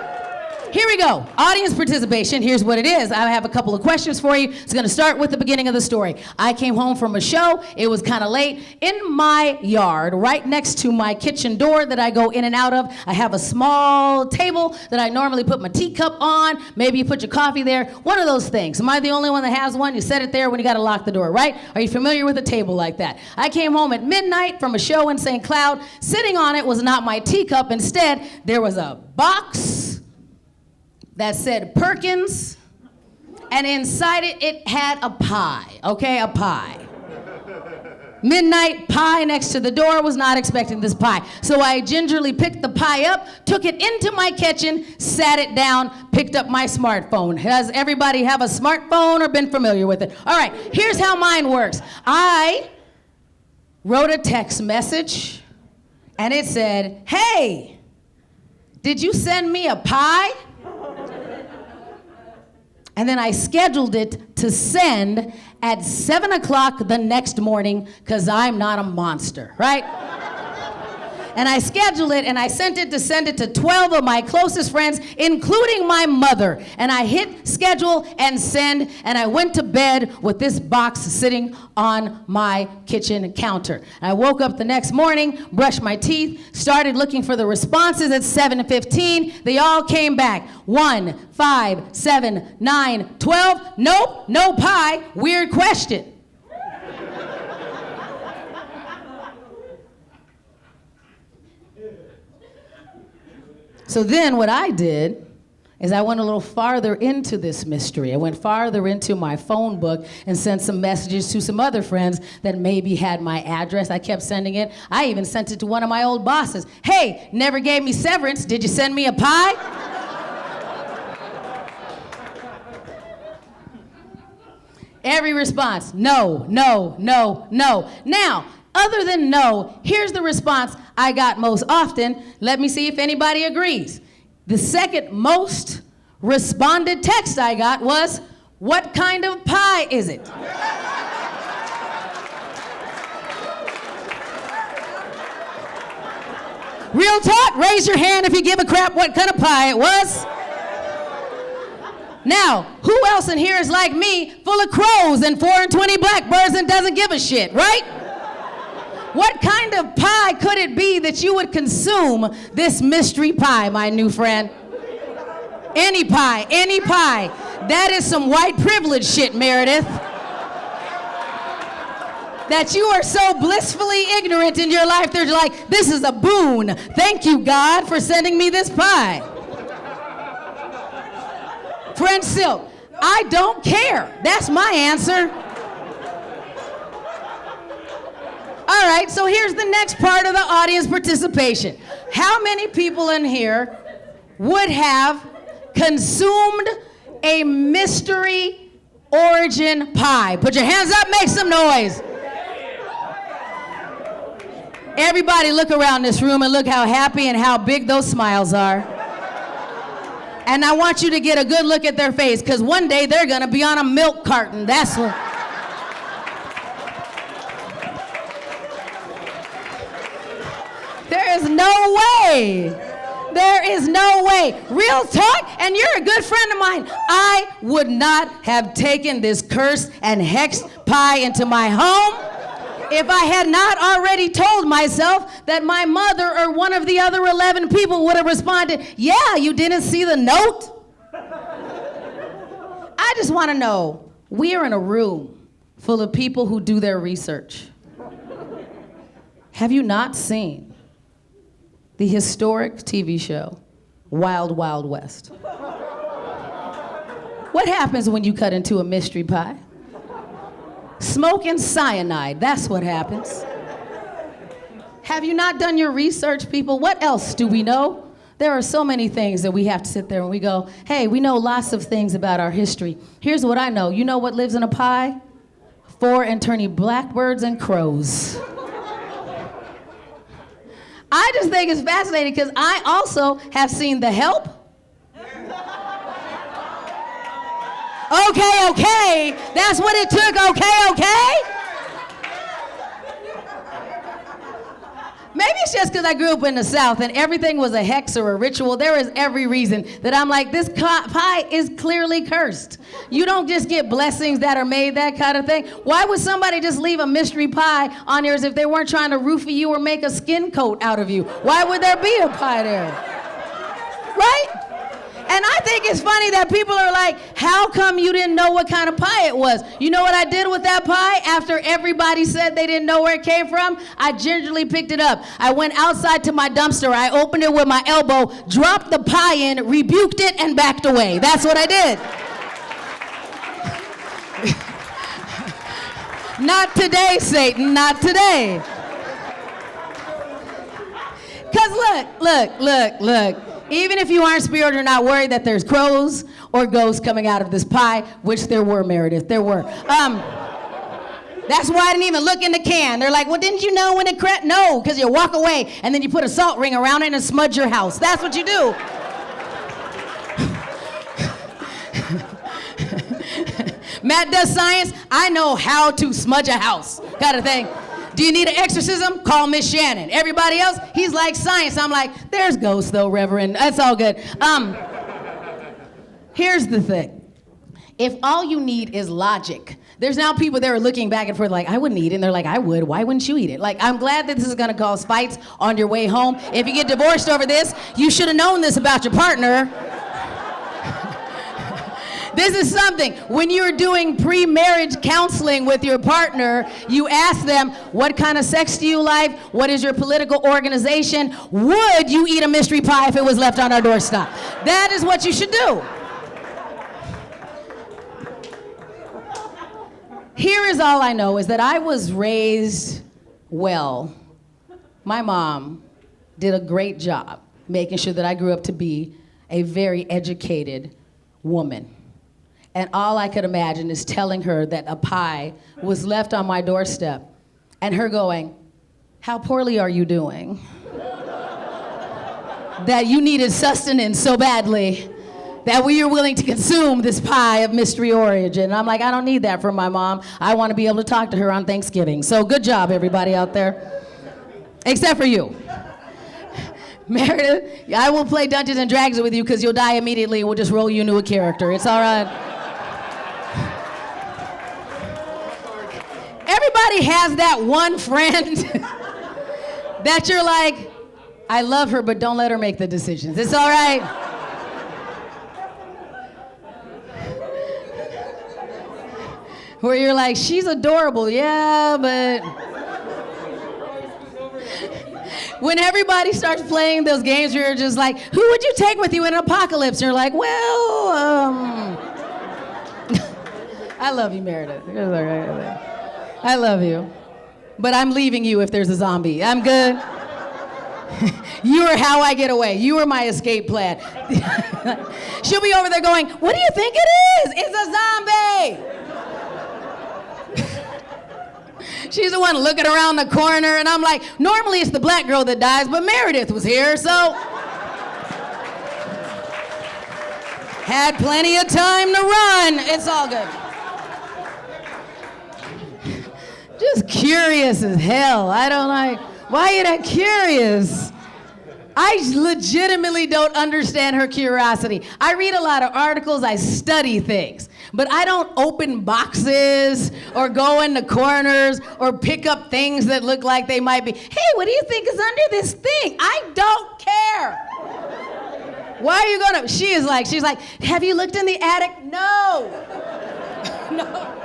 here we go. Audience participation. Here's what it is. I have a couple of questions for you. It's going to start with the beginning of the story. I came home from a show. It was kind of late. In my yard, right next to my kitchen door that I go in and out of, I have a small table that I normally put my teacup on. Maybe you put your coffee there. One of those things. Am I the only one that has one? You set it there when you got to lock the door, right? Are you familiar with a table like that? I came home at midnight from a show in St. Cloud. Sitting on it was not my teacup. Instead, there was a box that said Perkins, and inside it, it had a pie, okay, a pie. Midnight pie next to the door, was not expecting this pie. So I gingerly picked the pie up, took it into my kitchen, sat it down, picked up my smartphone. Does everybody have a smartphone or been familiar with it? All right, here's how mine works. I wrote a text message, and it said, hey, did you send me a pie? And then I scheduled it to send at 7 o'clock the next morning, because I'm not a monster, right? And I scheduled it, and I sent it to send it to 12 of my closest friends, including my mother. And I hit schedule and send, and I went to bed with this box sitting on my kitchen counter. I woke up the next morning, brushed my teeth, started looking for the responses at 7:15. They all came back. 1, 5, 7, 9, 12. Nope, no pie. Weird question. So then what I did is I went a little farther into this mystery. I went farther into my phone book and sent some messages to some other friends that maybe had my address. I kept sending it. I even sent it to one of my old bosses. Hey, never gave me severance. Did you send me a pie? Every response, no, no, no, no. Now, other than no, here's the response I got most often. Let me see if anybody agrees. The second most responded text I got was, what kind of pie is it? Real talk, raise your hand if you give a crap what kind of pie it was. Now, who else in here is like me, full of crows and 4 and 20 blackbirds and doesn't give a shit, right? What kind of pie could it be that you would consume this mystery pie, my new friend? Any pie, any pie. That is some white privilege shit, Meredith. That you are so blissfully ignorant in your life, they're like, this is a boon. Thank you, God, for sending me this pie. Friend Silk, I don't care. That's my answer. All right, so here's the next part of the audience participation. How many people in here would have consumed a mystery origin pie? Put your hands up, make some noise. Everybody look around this room and look how happy and how big those smiles are. And I want you to get a good look at their face, because one day they're gonna be on a milk carton, that's what. There is no way. There is no way. Real talk, and you're a good friend of mine. I would not have taken this cursed and hexed pie into my home if I had not already told myself that my mother or one of the other 11 people would have responded, yeah, you didn't see the note? I just want to know, we are in a room full of people who do their research. Have you not seen the historic TV show, Wild Wild West? What happens when you cut into a mystery pie? Smoke and cyanide, that's what happens. Have you not done your research, people? What else do we know? There are so many things that we have to sit there and we go, hey, we know lots of things about our history. Here's what I know. You know what lives in a pie? 4 and 20 blackbirds and crows. I just think it's fascinating because I also have seen The Help. Okay, that's what it took, okay? maybe it's just because I grew up in the South and everything was a hex or a ritual. There is every reason that I'm like, this pie is clearly cursed. You don't just get blessings that are made, that kind of thing. Why would somebody just leave a mystery pie on yours if they weren't trying to roofie you or make a skin coat out of you? Why would there be a pie there? Right? And I think it's funny that people are like, how come you didn't know what kind of pie it was? You know what I did with that pie after everybody said they didn't know where it came from? I gingerly picked it up. I went outside to my dumpster. I opened it with my elbow, dropped the pie in, rebuked it, and backed away. That's what I did. Not today, Satan, not today. Because look. Even if you aren't spiritual, you're not worried that there's crows or ghosts coming out of this pie, which there were, Meredith, there were. That's why I didn't even look in the can. They're like, well, didn't you know when it cracked? No, because you walk away and then you put a salt ring around it and smudge your house. That's what you do. Matt does science. I know how to smudge a house, kind of thing. Do you need an exorcism? Call Miss Shannan. Everybody else, he's like science. I'm like, there's ghosts though, Reverend. That's all good. Here's the thing. If all you need is logic, there's now people that are looking back and forth like, I wouldn't eat it. And they're like, I would. Why wouldn't you eat it? Like, I'm glad that this is going to cause fights on your way home. If you get divorced over this, you should have known this about your partner. This is something, when you're doing pre-marriage counseling with your partner, you ask them, what kind of sex do you like? What is your political organization? Would you eat a mystery pie if it was left on our doorstep? That is what you should do. Here is all I know, is that I was raised well. My mom did a great job making sure that I grew up to be a very educated woman. And all I could imagine is telling her that a pie was left on my doorstep and her going, how poorly are you doing? That you needed sustenance so badly that we are willing to consume this pie of mystery origin. And I'm like, I don't need that from my mom. I want to be able to talk to her on Thanksgiving. So good job, everybody out there. Except for you. Meredith, I will play Dungeons and Dragons with you because you'll die immediately. We'll just roll you into a character. It's all right. Everybody has that one friend that you're like, I love her, but don't let her make the decisions. It's all right. Where you're like, she's adorable, yeah, but... When everybody starts playing those games where you're just like, who would you take with you in an apocalypse? And you're like, well, I love you, Meredith. I love you. But I'm leaving you if there's a zombie. I'm good. You are how I get away. You are my escape plan. She'll be over there going, what do you think it is? It's a zombie. She's the one looking around the corner, and I'm like, normally it's the black girl that dies, but Meredith was here, so. Had plenty of time to run. It's all good. Just curious as hell. I don't like, why are you that curious? I legitimately don't understand her curiosity. I read a lot of articles, I study things, but I don't open boxes or go into corners or pick up things that look like they might be, hey, what do you think is under this thing? I don't care. Why are you gonna, she's like, have you looked in the attic? No. No.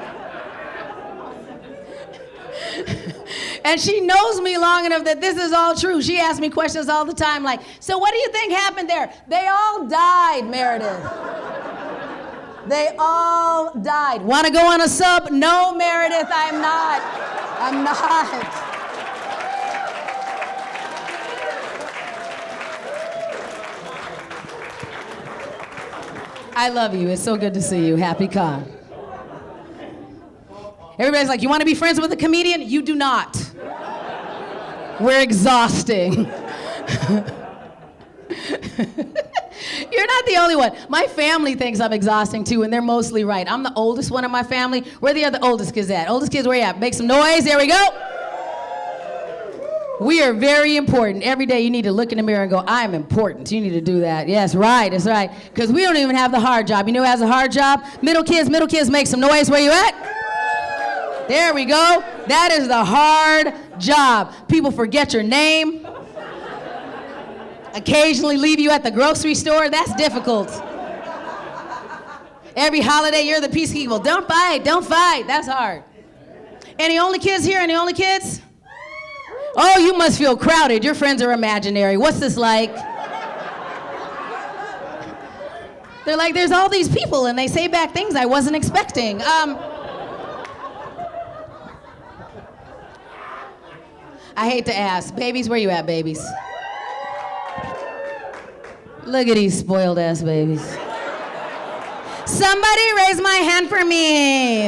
And she knows me long enough that this is all true. She asks me questions all the time like, so what do you think happened there? They all died, Meredith. They all died. Want to go on a sub? No, Meredith, I'm not. I'm not. I love you. It's so good to see you. Happy Con. Everybody's like, you want to be friends with a comedian? You do not. We're exhausting. You're not the only one. My family thinks I'm exhausting too, and they're mostly right. I'm the oldest one in my family. Where the other oldest kids at? Oldest kids, where you at? Make some noise. There we go. We are very important. Every day you need to look in the mirror and go, I'm important. You need to do that. Yes, right, that's right. Because we don't even have the hard job. You know who has a hard job? Middle kids, make some noise. Where you at? There we go. That is the hard job. People forget your name. Occasionally leave you at the grocery store. That's difficult. Every holiday, you're the peacekeeper. Don't fight, don't fight. That's hard. Any only kids here? Any only kids? Oh, you must feel crowded. Your friends are imaginary. What's this like? They're like, there's all these people, and they say back things I wasn't expecting. I hate to ask. Babies, where you at, babies? Look at these spoiled ass babies. Somebody raise my hand for me.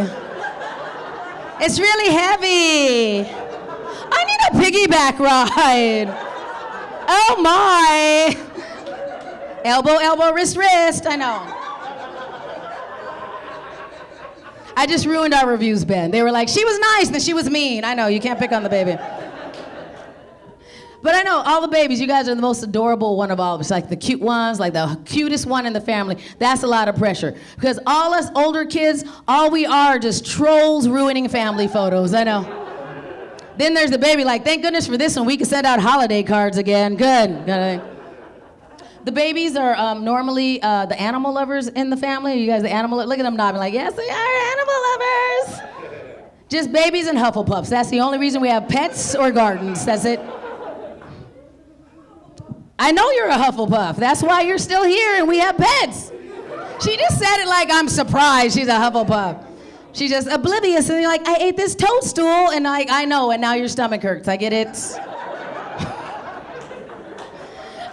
It's really heavy. I need a piggyback ride. Oh my. Elbow, elbow, wrist, wrist. I know. I just ruined our reviews, Ben. They were like, she was nice, then she was mean. I know, you can't pick on the baby. But I know, all the babies, you guys are the most adorable one of all of us. Like the cute ones, like the cutest one in the family. That's a lot of pressure. Because all us older kids, all we are just trolls ruining family photos, I know. Then there's the baby, like, thank goodness for this one. We can send out holiday cards again. Good. The babies are normally the animal lovers in the family. You guys the animal, look at them nodding like, yes, they are animal lovers. Just babies and Hufflepuffs. That's the only reason we have pets or gardens. That's it. I know you're a Hufflepuff. That's why you're still here and we have pets. She just said it like I'm surprised she's a Hufflepuff. She's just oblivious and you're like, I ate this toadstool and I know and now your stomach hurts. I get it.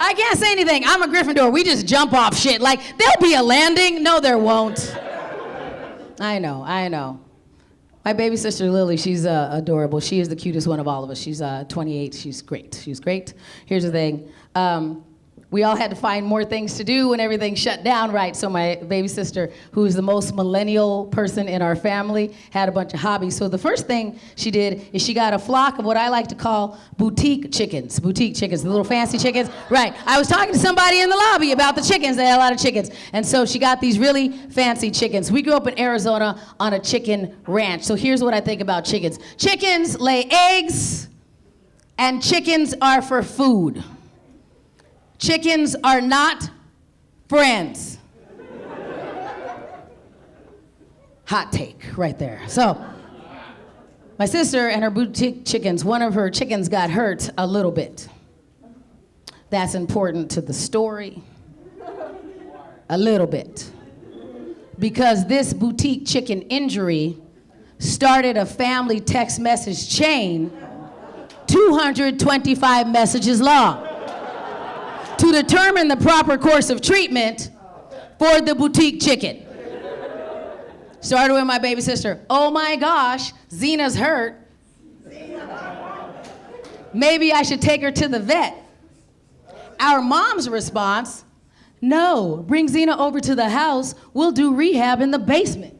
I can't say anything. I'm a Gryffindor. We just jump off shit. Like, there'll be a landing. No, there won't. I know. My baby sister, Lily, she's adorable. She is the cutest one of all of us. She's 28. She's great. Here's the thing. We all had to find more things to do when everything shut down, right? So my baby sister, who is the most millennial person in our family, had a bunch of hobbies. So the first thing she did is she got a flock of what I like to call boutique chickens, the little fancy chickens. Right, I was talking to somebody in the lobby about the chickens. They had a lot of chickens. And so she got these really fancy chickens. We grew up in Arizona on a chicken ranch. So here's what I think about chickens. Chickens lay eggs, and chickens are for food. Chickens are not friends. Hot take right there. So, my sister and her boutique chickens, one of her chickens got hurt a little bit. That's important to the story. A little bit. Because this boutique chicken injury started a family text message chain 225 messages long. To determine the proper course of treatment for the boutique chicken. Started with my baby sister. Oh my gosh, Zena's hurt. Maybe I should take her to the vet. Our mom's response, no, bring Zena over to the house. We'll do rehab in the basement.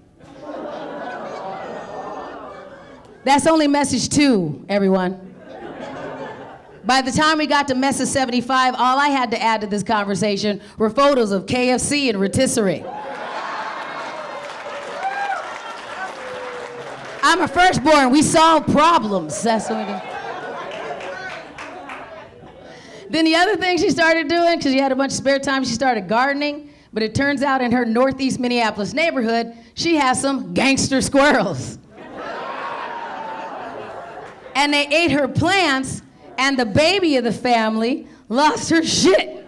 That's only message 2, everyone. By the time we got to message 75, all I had to add to this conversation were photos of KFC and rotisserie. I'm a firstborn. We solve problems. That's what we do. Then the other thing she started doing, because she had a bunch of spare time, she started gardening. But it turns out in her northeast Minneapolis neighborhood, she has some gangster squirrels. And they ate her plants. And the baby of the family lost her shit.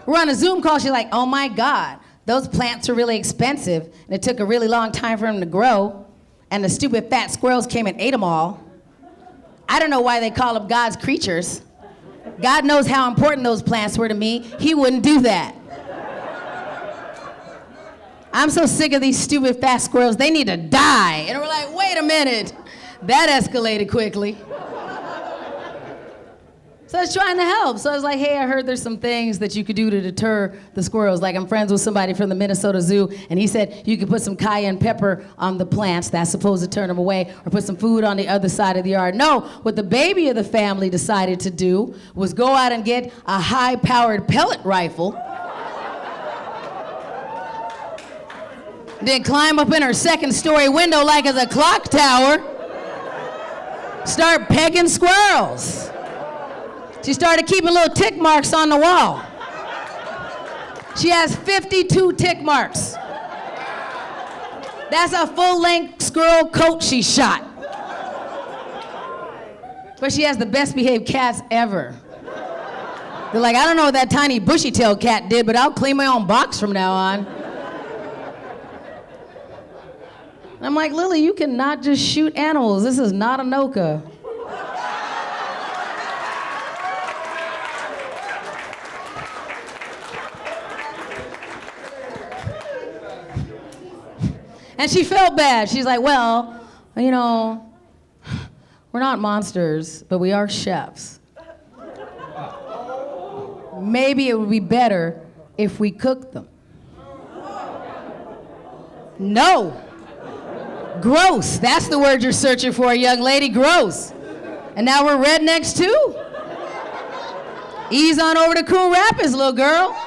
We're on a Zoom call, she's like, oh my God, those plants are really expensive, and it took a really long time for them to grow, and the stupid fat squirrels came and ate them all. I don't know why they call them God's creatures. God knows how important those plants were to me. He wouldn't do that. I'm so sick of these stupid fat squirrels, they need to die. And we're like, wait a minute. That escalated quickly. So I was trying to help. So I was like, hey, I heard there's some things that you could do to deter the squirrels. Like I'm friends with somebody from the Minnesota Zoo, and he said you could put some cayenne pepper on the plants. That's supposed to turn them away, or put some food on the other side of the yard. No, what the baby of the family decided to do was go out and get a high-powered pellet rifle, then climb up in her second-story window like it's a clock tower, start pegging squirrels. She started keeping little tick marks on the wall. She has 52 tick marks. That's a full-length squirrel coat she shot. But she has the best behaved cats ever. They're like, I don't know what that tiny bushy-tailed cat did, but I'll clean my own box from now on. I'm like, Lily, you cannot just shoot animals. This is not Anoka. And she felt bad. She's like, well, you know, we're not monsters, but we are chefs. Maybe it would be better if we cooked them. No. Gross. That's the word you're searching for, young lady. Gross. And now we're rednecks too? Ease on over to Coon Rapids, little girl.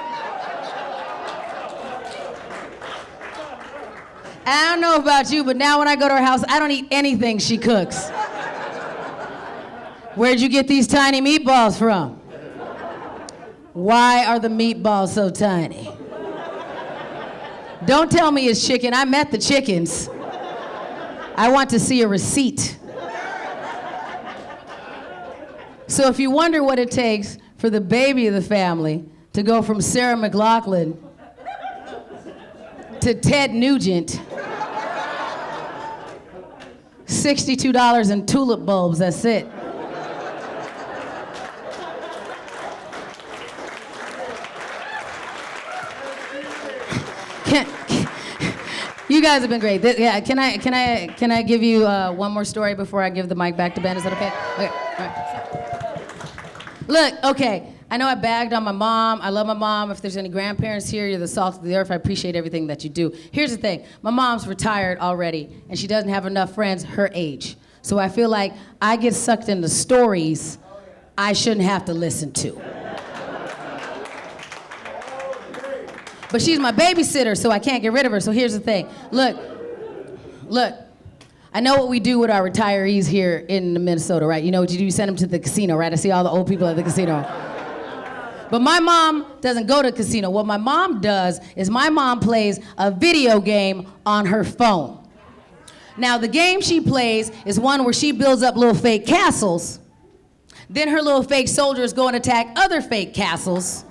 I don't know about you, but now when I go to her house, I don't eat anything she cooks. Where'd you get these tiny meatballs from? Why are the meatballs so tiny? Don't tell me it's chicken. I met the chickens. I want to see a receipt. So if you wonder what it takes for the baby of the family to go from Sarah McLachlan to Ted Nugent, $62 in tulip bulbs, that's it. You guys have been great. Yeah, can I give you one more story before I give the mic back to Ben? Is that okay? Okay. All right. Look, okay. I know I bagged on my mom. I love my mom. If there's any grandparents here, you're the salt of the earth. I appreciate everything that you do. Here's the thing. My mom's retired already, and she doesn't have enough friends her age. So I feel like I get sucked into stories I shouldn't have to listen to. But she's my babysitter, so I can't get rid of her. So here's the thing. Look. I know what we do with our retirees here in Minnesota, right? You know what you do? You send them to the casino, right? I see all the old people at the casino. But my mom doesn't go to the casino. What my mom does is my mom plays a video game on her phone. Now, the game she plays is one where she builds up little fake castles. Then her little fake soldiers go and attack other fake castles.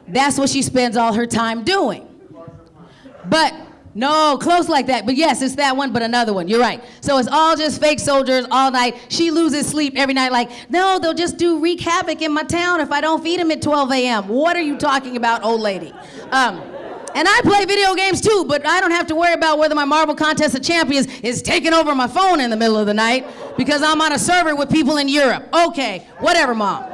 That's what she spends all her time doing. But, no, close like that. But yes, it's that one, but another one. You're right. So it's all just fake soldiers all night. She loses sleep every night like, no, they'll just wreak havoc in my town if I don't feed them at 12 a.m. What are you talking about, old lady? And I play video games too, but I don't have to worry about whether my Marble Contest of Champions is taking over my phone in the middle of the night because I'm on a server with people in Europe. Okay, whatever, Mom.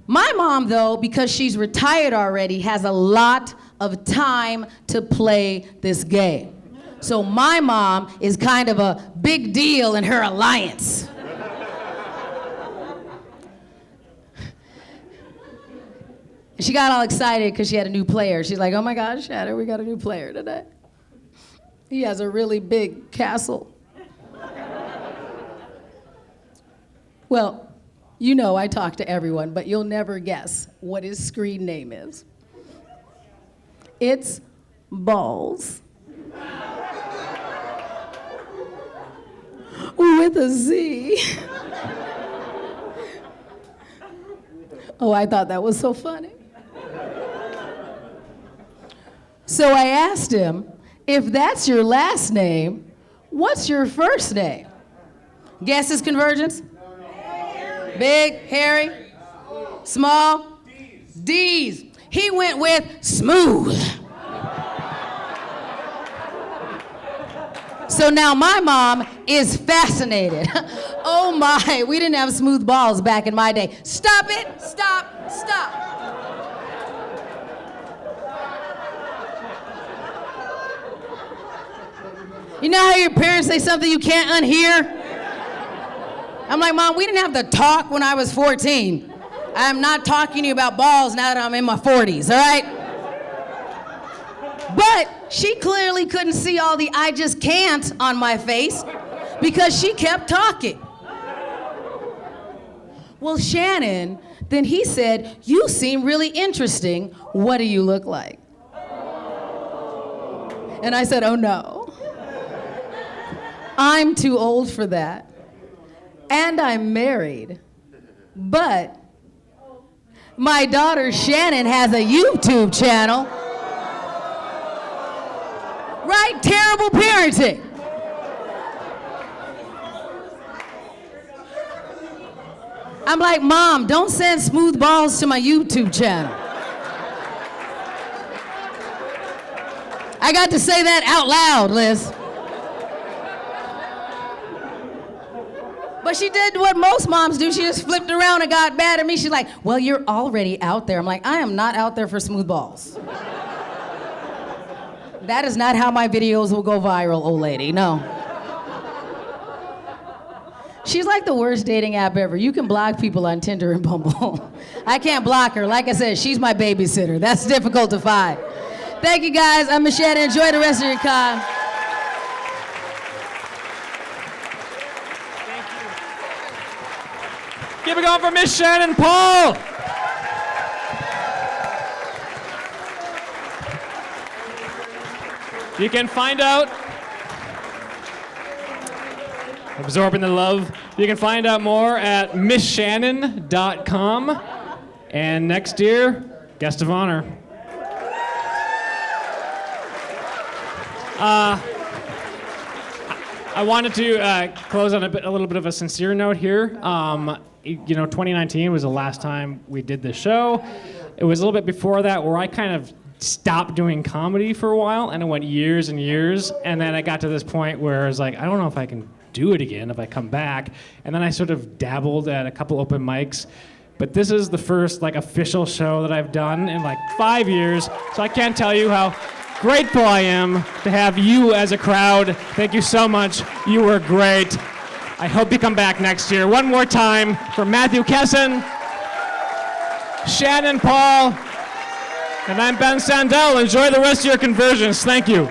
My mom, though, because she's retired already, has a lot of time to play this game. So my mom is kind of a big deal in her alliance. She got all excited because she had a new player. She's like, oh my gosh, Shannan, we got a new player today. He has a really big castle. Well, you know I talk to everyone, but you'll never guess what his screen name is. It's Balls. With a Z. Oh, I thought that was so funny. So I asked him, if that's your last name, what's your first name? Guess his CONvergence? Big, hairy, small, D's. He went with Smooth. So now my mom is fascinated. Oh my, we didn't have smooth balls back in my day. Stop it, stop, stop. You know how your parents say something you can't unhear? I'm like, Mom, we didn't have to talk when I was 14. I'm not talking to you about balls now that I'm in my 40s, all right? But she clearly couldn't see all the I just can't on my face because she kept talking. Well, Shannon, then he said, you seem really interesting. What do you look like? And I said, oh no. I'm too old for that. And I'm married. But my daughter Shannon has a YouTube channel. Right? Terrible parenting. I'm like, Mom, don't send smooth balls to my YouTube channel. I got to say that out loud, Liz. But she did what most moms do. She just flipped around and got mad at me. She's like, well, you're already out there. I'm like, I am not out there for smooth balls. That is not how my videos will go viral, old lady, no. She's like the worst dating app ever. You can block people on Tinder and Bumble. I can't block her. Like I said, she's my babysitter. That's difficult to find. Thank you, guys. I'm Miss Shannan. Enjoy the rest of your con. Keep it going for Miss Shannan Paul. You can find out, absorbing the love, you can find out more at missshannan.com. And next year, guest of honor. I wanted to close on a little bit of a sincere note here. 2019 was the last time we did this show. It was a little bit before that where I kind of stopped doing comedy for a while, and it went years and years, and then I got to this point where I was like, I don't know if I can do it again if I come back. And then I sort of dabbled at a couple open mics, but this is the first official show that I've done in 5 years, so I can't tell you how grateful I am to have you as a crowd. Thank you so much. You were great. I hope you come back next year. One more time for Matthew Kessen, Shannan Paul, and I'm Ben Sandell. Enjoy the rest of your CONvergence. Thank you.